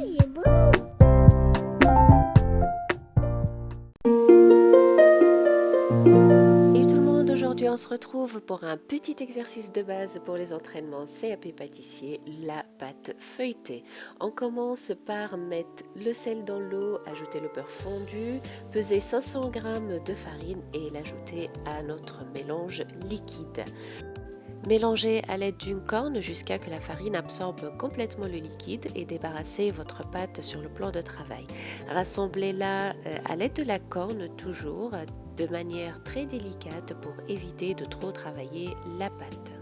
c'est bon. Salut tout le monde, aujourd'hui on se retrouve pour un petit exercice de base pour les entraînements CAP pâtissier, la pâte feuilletée. On commence par mettre le sel dans l'eau, ajouter le beurre fondu, peser 500 g de farine et l'ajouter à notre mélange liquide. Mélangez à l'aide d'une corne jusqu'à que la farine absorbe complètement le liquide et débarrassez votre pâte sur le plan de travail. Rassemblez-la à l'aide de la corne toujours de manière très délicate pour éviter de trop travailler la pâte.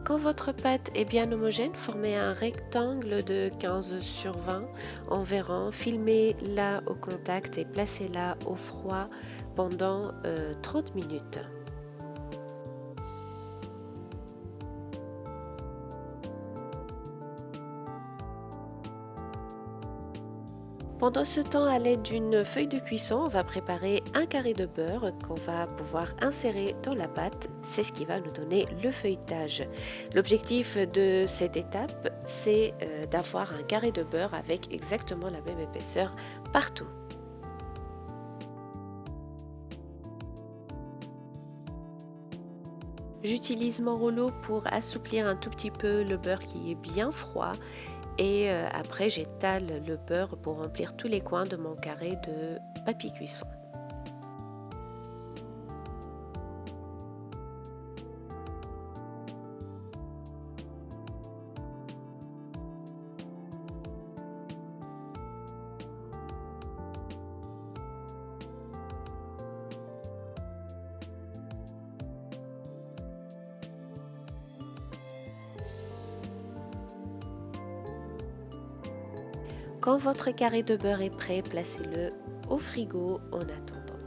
Quand votre pâte est bien homogène, formez un rectangle de 15 sur 20 environ, filmez-la au contact et placez-la au froid pendant 30 minutes. Pendant ce temps, à l'aide d'une feuille de cuisson, on va préparer un carré de beurre qu'on va pouvoir insérer dans la pâte. C'est ce qui va nous donner le feuilletage. L'objectif de cette étape, c'est d'avoir un carré de beurre avec exactement la même épaisseur partout. J'utilise mon rouleau pour assouplir un tout petit peu le beurre qui est bien froid. Et après, j'étale le beurre pour remplir tous les coins de mon carré de papier cuisson. Quand votre carré de beurre est prêt, placez-le au frigo en attendant.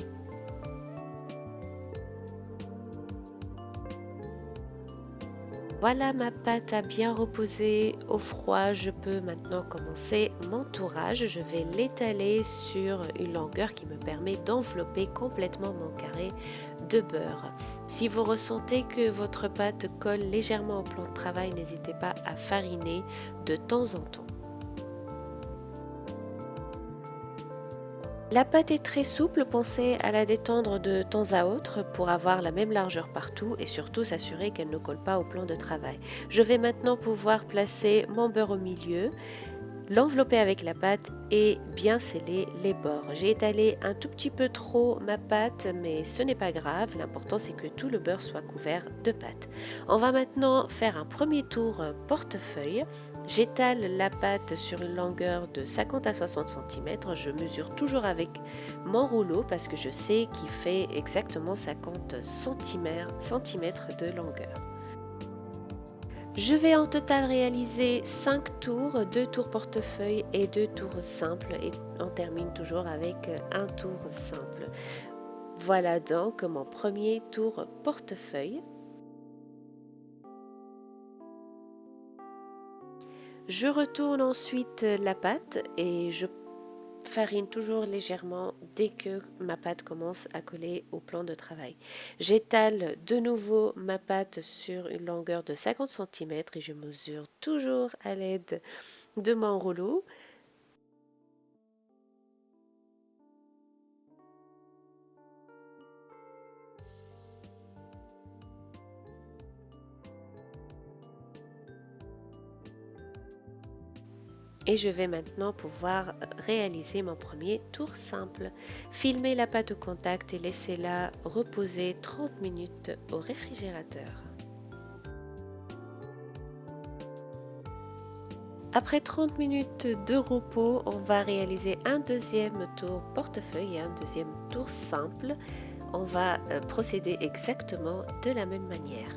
Voilà, ma pâte a bien reposé au froid. Je peux maintenant commencer mon tourage. Je vais l'étaler sur une longueur qui me permet d'envelopper complètement mon carré de beurre. Si vous ressentez que votre pâte colle légèrement au plan de travail, n'hésitez pas à fariner de temps en temps. La pâte est très souple, pensez à la détendre de temps à autre pour avoir la même largeur partout et surtout s'assurer qu'elle ne colle pas au plan de travail. Je vais maintenant pouvoir placer mon beurre au milieu, l'envelopper avec la pâte et bien sceller les bords. J'ai étalé un tout petit peu trop ma pâte, mais ce n'est pas grave, l'important c'est que tout le beurre soit couvert de pâte. On va maintenant faire un premier tour portefeuille. J'étale la pâte sur une longueur de 50 à 60 cm. Je mesure toujours avec mon rouleau parce que je sais qu'il fait exactement 50 cm de longueur. Je vais en total réaliser 5 tours, 2 tours portefeuille et 2 tours simples et on termine toujours avec un tour simple. Voilà donc mon premier tour portefeuille. Je retourne ensuite la pâte et je farine toujours légèrement dès que ma pâte commence à coller au plan de travail. J'étale de nouveau ma pâte sur une longueur de 50 cm et je mesure toujours à l'aide de mon rouleau. Et je vais maintenant pouvoir réaliser mon premier tour simple. Filmez la pâte au contact et laissez-la reposer 30 minutes au réfrigérateur. Après 30 minutes de repos, on va réaliser un deuxième tour portefeuille et un deuxième tour simple. On va procéder exactement de la même manière.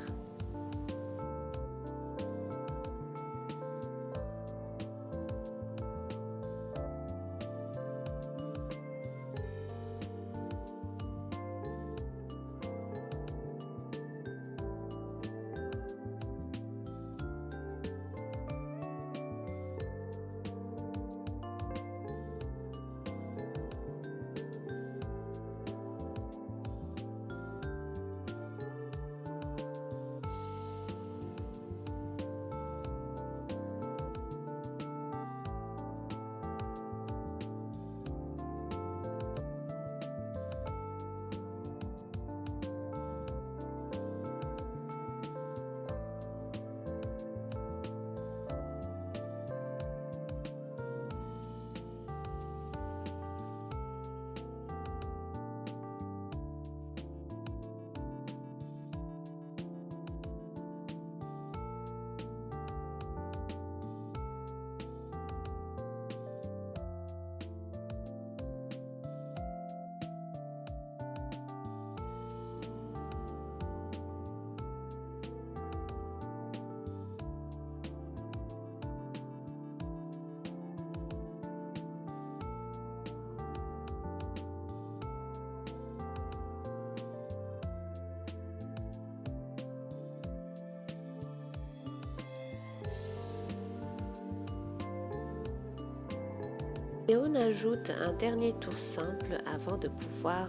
Et on ajoute un dernier tour simple avant de pouvoir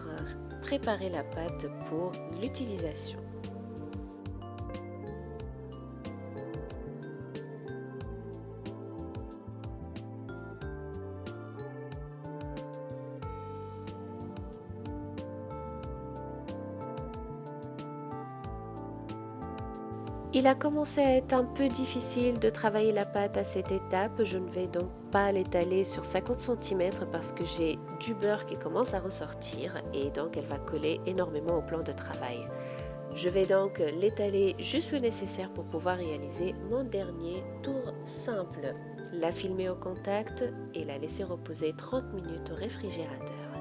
préparer la pâte pour l'utilisation. Il a commencé à être un peu difficile de travailler la pâte à cette étape, je ne vais donc pas l'étaler sur 50 cm parce que j'ai du beurre qui commence à ressortir et donc elle va coller énormément au plan de travail. Je vais donc l'étaler juste le nécessaire pour pouvoir réaliser mon dernier tour simple. La filmer au contact et la laisser reposer 30 minutes au réfrigérateur.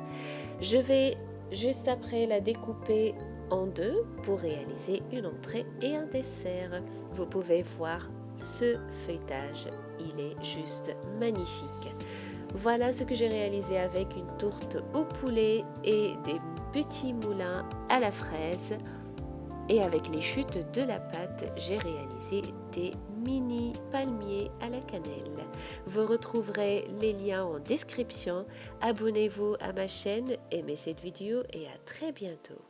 Je vais juste après la découper en deux pour réaliser une entrée et un dessert. Vous pouvez voir ce feuilletage, il est juste magnifique. Voilà ce que j'ai réalisé avec une tourte au poulet et des petits moulins à la fraise. Et avec les chutes de la pâte, j'ai réalisé des mini palmiers à la cannelle. Vous retrouverez les liens en description. Abonnez-vous à ma chaîne, aimez cette vidéo et à très bientôt.